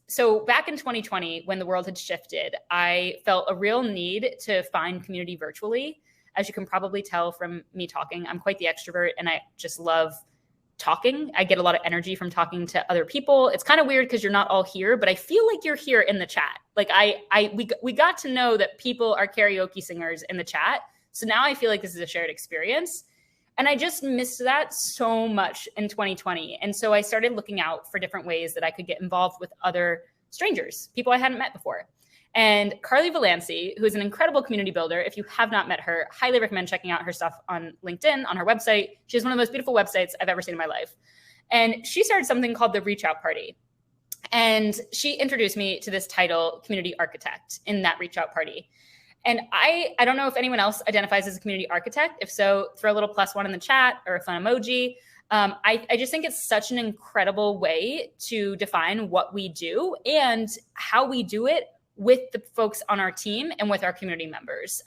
So back in 2020, when the world had shifted, I felt a real need to find community virtually. As you can probably tell from me talking, I'm quite the extrovert and I just love talking. I get a lot of energy from talking to other people. It's kind of weird because you're not all here, but I feel like you're here in the chat. Like we got to know that people are karaoke singers in the chat. So now I feel like this is a shared experience. And I just missed that so much in 2020. And so I started looking out for different ways that I could get involved with other strangers, people I hadn't met before. And Carly Valancy, who is an incredible community builder, if you have not met her, highly recommend checking out her stuff on LinkedIn, on her website. She has one of the most beautiful websites I've ever seen in my life. And she started something called the Reach Out Party. And she introduced me to this title, Community Architect, in that Reach Out Party. And I don't know if anyone else identifies as a community architect. If so, throw a little +1 in the chat or a fun emoji. I just think it's such an incredible way to define what we do and how we do it with the folks on our team and with our community members,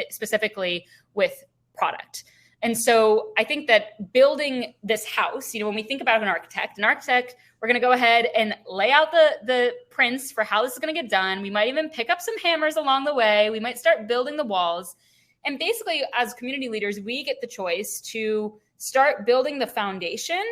specifically with product. And so I think that building this house, when we think about an architect, we're going to go ahead and lay out the prints for how this is going to get done. We might even pick up some hammers along the way. We might start building the walls. And basically, as community leaders, we get the choice to start building the foundation.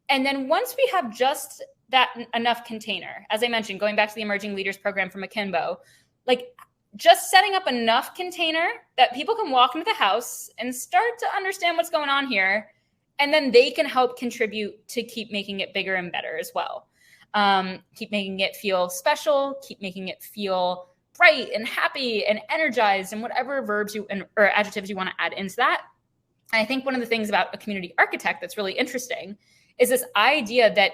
And then once we have just that enough container, as I mentioned, going back to the Emerging Leaders Program from Akimbo, like just setting up enough container that people can walk into the house and start to understand what's going on here. And then they can help contribute to keep making it bigger and better as well. Keep making it feel special, keep making it feel bright and happy and energized and whatever verbs or adjectives you want to add into that. And I think one of the things about a community architect that's really interesting is this idea that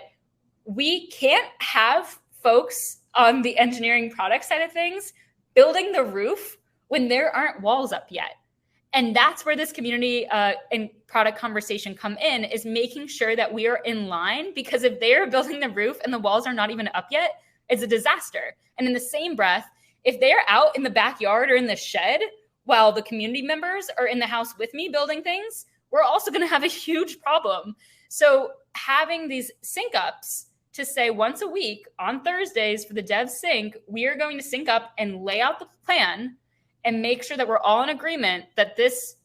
we can't have folks on the engineering product side of things building the roof when there aren't walls up yet. And that's where this community and product conversation come in, is making sure that we are in line, because if they're building the roof and the walls are not even up yet, it's a disaster. And in the same breath, if they're out in the backyard or in the shed while the community members are in the house with me building things, we're also going to have a huge problem. So having these sync ups to say once a week on Thursdays for the dev sync, we are going to sync up and lay out the plan and make sure that we're all in agreement that this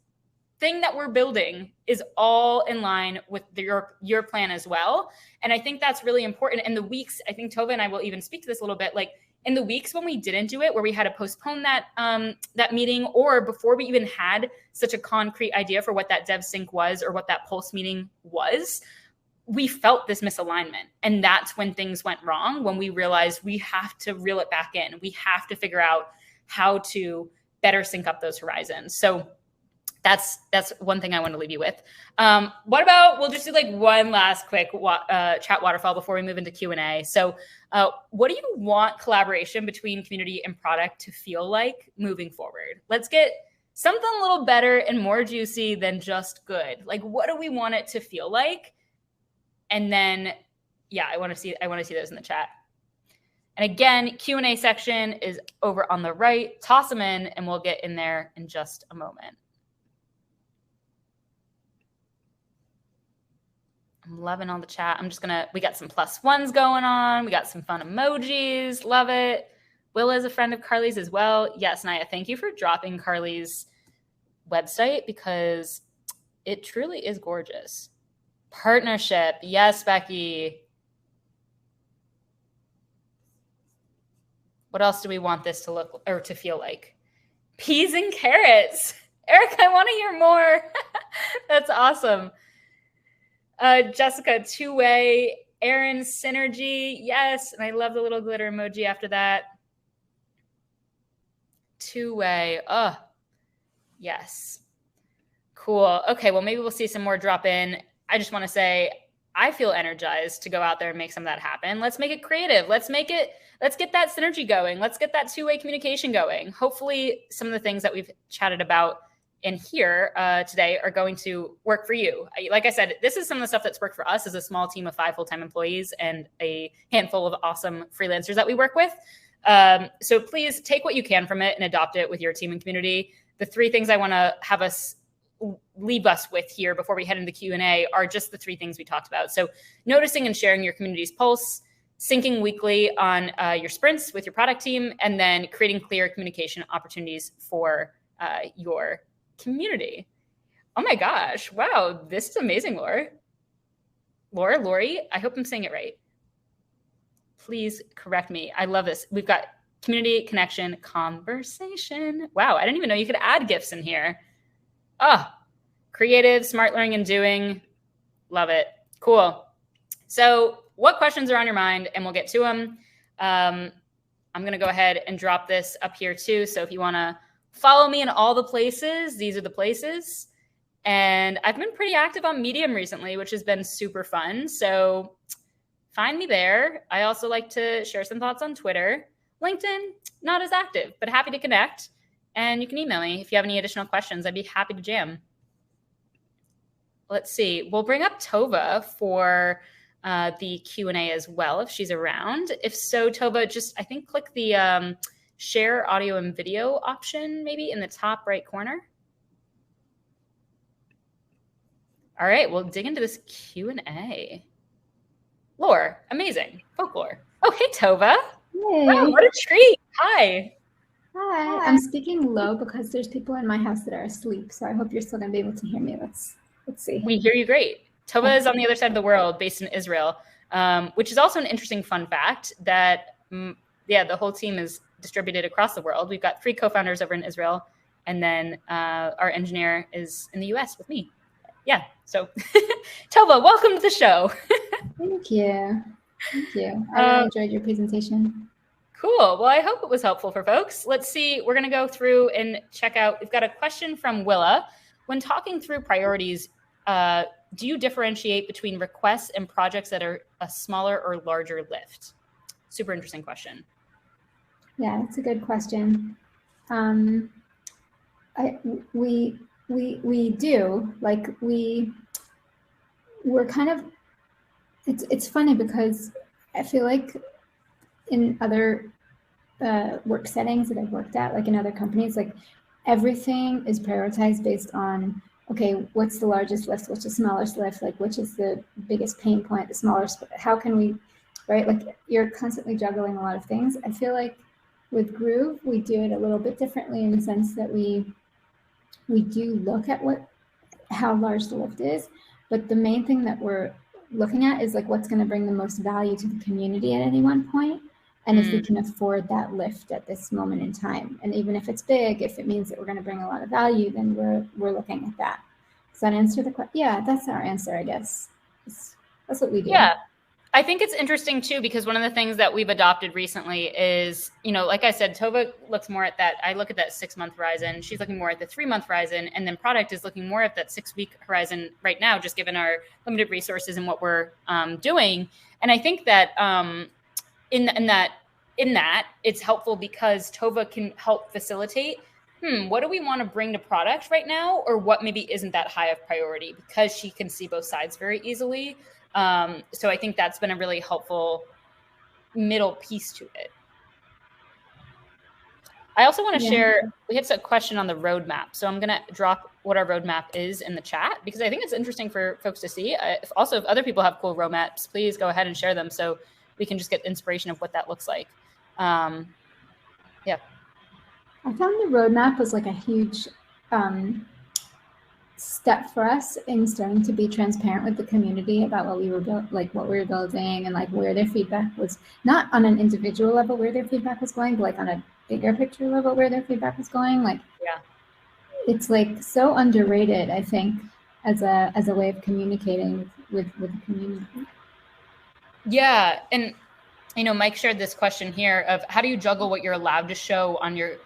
thing that we're building is all in line with your plan as well. And I think that's really important. And the weeks, I think Tova and I will even speak to this a little bit, like in the weeks when we didn't do it, where we had to postpone that that meeting, or before we even had such a concrete idea for what that dev sync was or what that pulse meeting was, we felt this misalignment. And that's when things went wrong, when we realized we have to reel it back in. We have to figure out how to better sync up those horizons. So that's one thing I want to leave you with. What about, we'll just do like one last quick chat waterfall before we move into Q&A. So what do you want collaboration between community and product to feel like moving forward? Let's get something a little better and more juicy than just good. Like, what do we want it to feel like? And then, yeah, I want to see those in the chat. And again, Q&A section is over on the right. Toss them in and we'll get in there in just a moment. I'm loving all the chat. We got some +1s going on. We got some fun emojis. Love it. Willa is a friend of Carly's as well. Yes, Naya, thank you for dropping Carly's website because it truly is gorgeous. Partnership. Yes, Becky. What else do we want this to look or to feel like? Peas and carrots. Eric, I want to hear more. That's awesome. Jessica, two-way. Aaron, synergy. Yes. And I love the little glitter emoji after that. Two-way. Oh, yes. Cool. Okay. Well, maybe we'll see some more drop in. I just want to say, I feel energized to go out there and make some of that happen. Let's make it creative. Let's get that synergy going. Let's get that two-way communication going. Hopefully some of the things that we've chatted about in here today are going to work for you. Like I said, this is some of the stuff that's worked for us as a small team of 5 full-time employees and a handful of awesome freelancers that we work with. So please take what you can from it and adopt it with your team and community. The 3 things I want to have us leave us with here before we head into Q&A are just the 3 things we talked about. So noticing and sharing your community's pulse, syncing weekly on your sprints with your product team, and then creating clear communication opportunities for your community. Oh my gosh. Wow. This is amazing, Lori, I hope I'm saying it right. Please correct me. I love this. We've got community, connection, conversation. Wow. I didn't even know you could add GIFs in here. Oh, creative, smart learning and doing. Love it. Cool. So what questions are on your mind? And we'll get to them. I'm going to go ahead and drop this up here too. So if you want to follow me in all the places, these are the places. And I've been pretty active on Medium recently, which has been super fun. So find me there. I also like to share some thoughts on Twitter. LinkedIn, not as active, but happy to connect. And you can email me if you have any additional questions. I'd be happy to jam. Let's see. We'll bring up Tova for the Q&A as well, if she's around. If so, Tova, just, I think, click the share audio and video option, maybe in the top right corner. All right, we'll dig into this Q&A. Lore, amazing. Folklore. Oh, hey, Tova. Hey. Wow, what a treat. Hi. Hi. I'm speaking low because there's people in my house that are asleep, so I hope you're still going to be able to hear me. Let's see. We hear you great. Tova is on the other side of the world, based in Israel, which is also an interesting fun fact that, the whole team is distributed across the world. We've got 3 co-founders over in Israel, and then our engineer is in the US with me. Yeah, so Tova, welcome to the show. Thank you. Thank you. I really enjoyed your presentation. Cool. Well, I hope it was helpful for folks. Let's see. We're going to go through and check out. We've got a question from Willa. When talking through priorities, do you differentiate between requests and projects that are a smaller or larger lift? Super interesting question. Yeah, it's a good question. We do, like, we're kind of, it's funny because I feel like in other work settings that I've worked at, like in other companies, like everything is prioritized based on, okay, what's the largest lift, what's the smallest lift, like which is the biggest pain point, the smallest, how can we, right? Like you're constantly juggling a lot of things. I feel like with Groove, we do it a little bit differently in the sense that we do look at how large the lift is, but the main thing that we're looking at is like what's going to bring the most value to the community at any one point. And if we can afford that lift at this moment in time, and even if it's big, if it means that we're going to bring a lot of value, then we're looking at that. Does that answer the question? Yeah, that's our answer, I guess. That's what we do. Yeah. I think it's interesting too, because one of the things that we've adopted recently is, like I said, Tova looks more at that. I look at that 6-month horizon. She's looking more at the 3-month horizon. And then product is looking more at that 6-week horizon right now, just given our limited resources and what we're doing. And I think that in that it's helpful because Tova can help facilitate, what do we want to bring to product right now? Or what maybe isn't that high of priority, because she can see both sides very easily. So I think that's been a really helpful middle piece to it. I also want to share, we had a question on the roadmap. So I'm going to drop what our roadmap is in the chat, because I think it's interesting for folks to see. If other people have cool roadmaps, please go ahead and share them so we can just get inspiration of what that looks like. Yeah. I found the roadmap was like a huge step for us in starting to be transparent with the community about what we were what we were building, and like where their feedback was, not on an individual level where their feedback was going, but like on a bigger picture level where their feedback was going. Like, yeah, it's like so underrated, I think, as a way of communicating with the community. Yeah. And Mike shared this question here of how do you juggle what you're allowed to show on your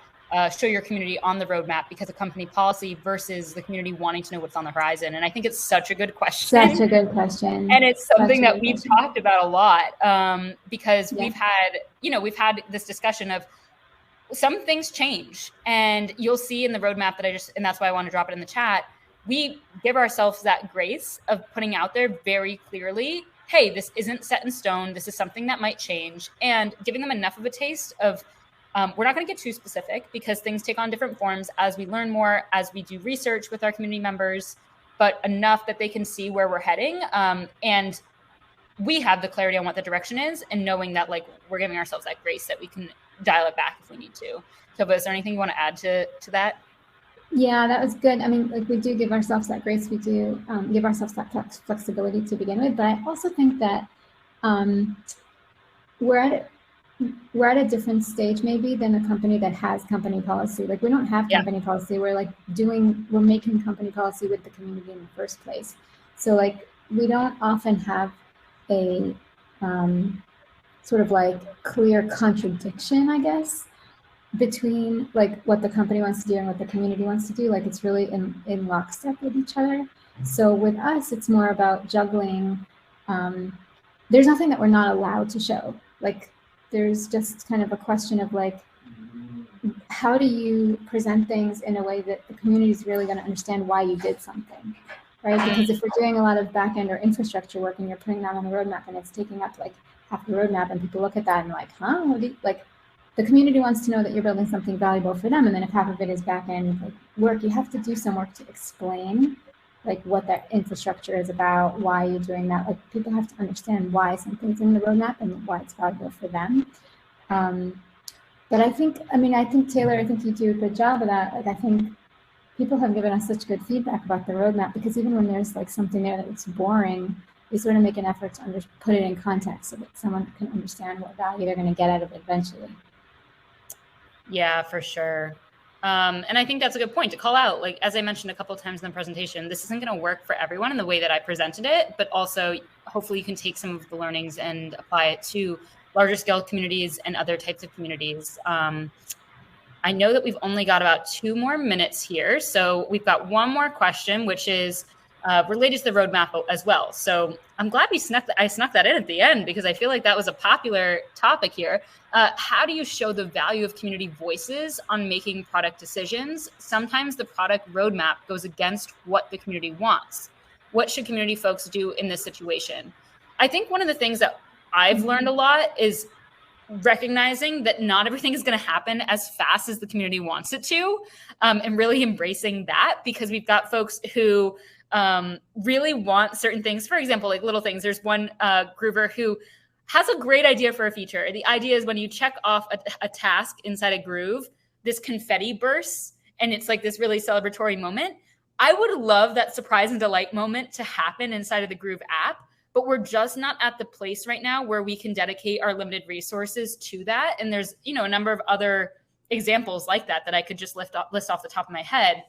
show your community on the roadmap because of company policy versus the community wanting to know what's on the horizon? And I think it's such a good question. Such a good question. And it's something that we've talked about a lot because we've had this discussion of some things change, and you'll see in the roadmap and that's why I want to drop it in the chat. We give ourselves that grace of putting out there very clearly, hey, this isn't set in stone. This is something that might change, and giving them enough of a taste of, we're not going to get too specific because things take on different forms as we learn more, as we do research with our community members, but enough that they can see where we're heading. And we have the clarity on what the direction is, and knowing that like we're giving ourselves that grace that we can dial it back if we need to. Tova, is there anything you want to add to that? Yeah, that was good. I mean, like we do give ourselves that grace. We do give ourselves that flexibility to begin with. But I also think that we're at a different stage maybe than a company that has company policy. Like we don't have company policy. We're making company policy with the community in the first place. So like we don't often have a sort of like clear contradiction, I guess, between like what the company wants to do and what the community wants to do. Like it's really in lockstep with each other. So with us, it's more about juggling. There's nothing that we're not allowed to show. Like there's just kind of a question of like, how do you present things in a way that the community is really going to understand why you did something, right? Because if we're doing a lot of back-end or infrastructure work and you're putting that on the roadmap and it's taking up like half the roadmap and people look at that and like, huh? Like the community wants to know that you're building something valuable for them. And then if half of it is back-end like work, you have to do some work to explain like what that infrastructure is about, why you're doing that. Like people have to understand why something's in the roadmap and why it's valuable for them. But I think Taylor, I think you do a good job of that. Like I think people have given us such good feedback about the roadmap, because even when there's like something there that's boring, we sort of make an effort to put it in context so that someone can understand what value they're going to get out of it eventually. Yeah, for sure. And I think that's a good point to call out. Like, as I mentioned a couple of times in the presentation, this isn't going to work for everyone in the way that I presented it, but also hopefully you can take some of the learnings and apply it to larger scale communities and other types of communities. I know that we've only got about 2 more minutes here. So we've got one more question, which is related to the roadmap as well. So I'm glad I snuck that in at the end, because I feel like that was a popular topic here. How do you show the value of community voices on making product decisions? Sometimes the product roadmap goes against what the community wants. What should community folks do in this situation? I think one of the things that I've learned a lot is recognizing that not everything is going to happen as fast as the community wants it to, and really embracing that, because we've got folks who really want certain things. For example, like little things. There's one groover who has a great idea for a feature. The idea is when you check off a task inside a groove, this confetti bursts, and it's like this really celebratory moment. I would love that surprise and delight moment to happen inside of the Groove app, but we're just not at the place right now where we can dedicate our limited resources to that. And there's, you know, a number of other examples like that I could just list off the top of my head.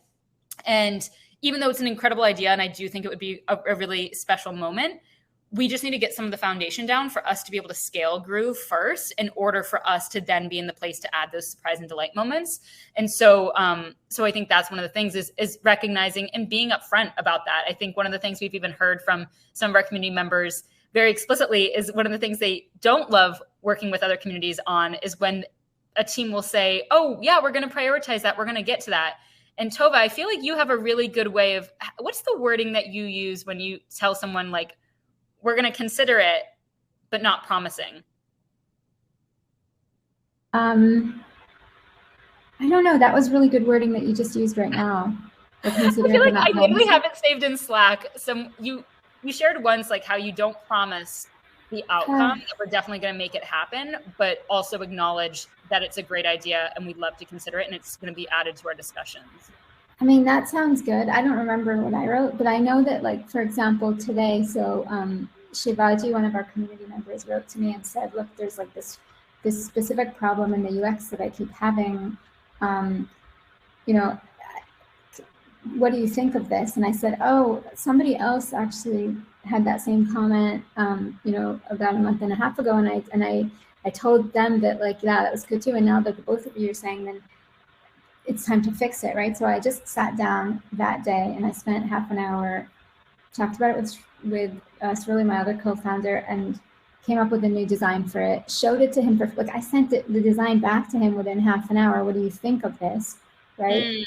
And even though it's an incredible idea, and I do think it would be a really special moment, we just need to get some of the foundation down for us to be able to scale Groove first in order for us to then be in the place to add those surprise and delight moments. And so I think that's one of the things is recognizing and being upfront about that. I think one of the things we've even heard from some of our community members very explicitly is one of the things they don't love working with other communities on is when a team will say, oh yeah, we're going to prioritize that. We're going to get to that. And Tova, I feel like you have a really good way of, what's the wording that you use when you tell someone like, we're going to consider it, but not promising? I don't know. That was really good wording that you just used right now. I feel like I literally have it saved in Slack. You shared once like how you don't promise the outcome, that we're definitely going to make it happen, but also acknowledge that it's a great idea and we'd love to consider it and it's going to be added to our discussions. I mean, that sounds good. I don't remember what I wrote, but I know that, like, for example, today, so Shivaji, one of our community members, wrote to me and said, look, there's like this specific problem in the UX that I keep having. You know, what do you think of this? And I said, oh, somebody else actually had that same comment, you know, about a month and a half ago. And I told them that, like, yeah, that was good too. And now that the both of you are saying, then it's time to fix it, right? So I just sat down that day and I spent half an hour, talked about it with Shirley, my other co-founder, and came up with a new design for it, showed it to him for, like, I sent the design back to him within half an hour. What do you think of this, right?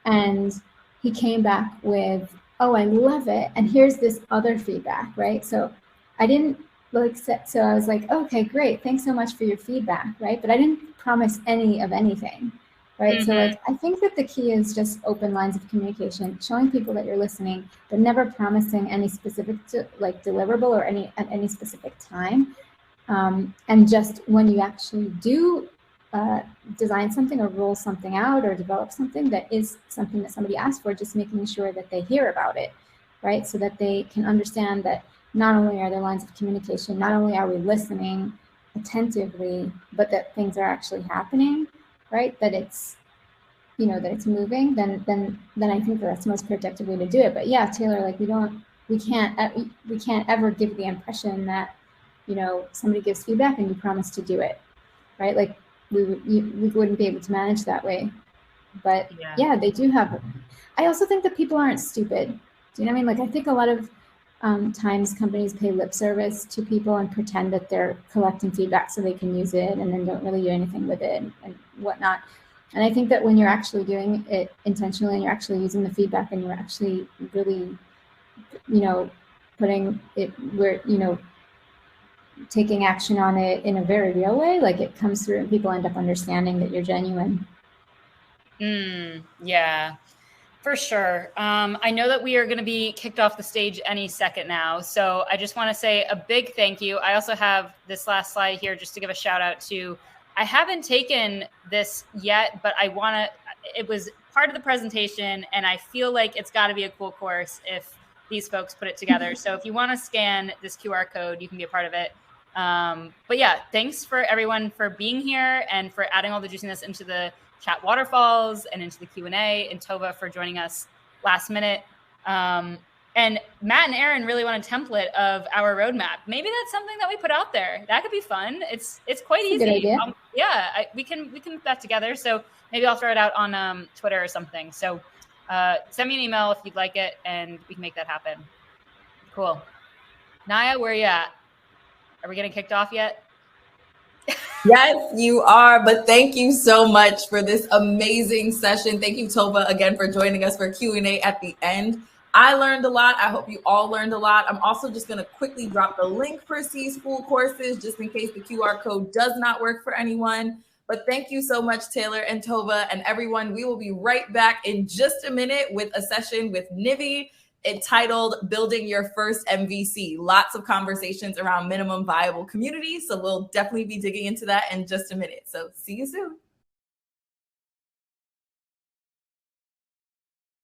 And he came back with, oh, I love it. And here's this other feedback, right? So I didn't so I was like, okay, great. Thanks so much for your feedback, right? But I didn't promise any of anything. Right. So like, I think that the key is just open lines of communication, showing people that you're listening, but never promising any specific deliverable or at any specific time. And just when you actually do design something or roll something out or develop something that is something that somebody asked for, just making sure that they hear about it, right? So that they can understand that not only are there lines of communication, not only are we listening attentively, but that things are actually happening. Right, that it's, you know, that it's moving, then I think that's the most productive way to do it. But yeah, Taylor, like we can't ever give the impression that, you know, somebody gives feedback and you promise to do it, right? Like we wouldn't be able to manage that way. But yeah, they do have. I also think that people aren't stupid. Do you know what I mean? Like, I think a lot of times companies pay lip service to people and pretend that they're collecting feedback so they can use it and then don't really do anything with it and whatnot. And I think that when you're actually doing it intentionally and you're actually using the feedback and you're actually really, you know, putting it where, you know, taking action on it in a very real way, like it comes through and people end up understanding that you're genuine. Yeah. For sure. I know that we are going to be kicked off the stage any second now. So I just want to say a big thank you. I also have this last slide here just to give a shout out to, I haven't taken this yet, but I want to, it was part of the presentation and I feel like it's got to be a cool course if these folks put it together. So if you want to scan this QR code, you can be a part of it. But yeah, thanks for everyone for being here and for adding all the juiciness into the chat waterfalls and into the Q&A, and Tova for joining us last minute. And Matt and Aaron really want a template of our roadmap. Maybe that's something that we put out there. That could be fun. It's quite easy. Good idea. We can put that together. So maybe I'll throw it out on Twitter or something. So send me an email if you'd like it, and we can make that happen. Cool. Naya, where are you at? Are we getting kicked off yet? Yes, you are. But thank you so much for this amazing session. Thank you, Tova, again for joining us for Q&A at the end. I learned a lot. I hope you all learned a lot. I'm also just going to quickly drop the link for C's full courses, just in case the QR code does not work for anyone. But thank you so much, Taylor and Tova and everyone. We will be right back in just a minute with a session with Nivi entitled Building Your First MVC. Lots of conversations around minimum viable communities. So we'll definitely be digging into that in just a minute. So see you soon.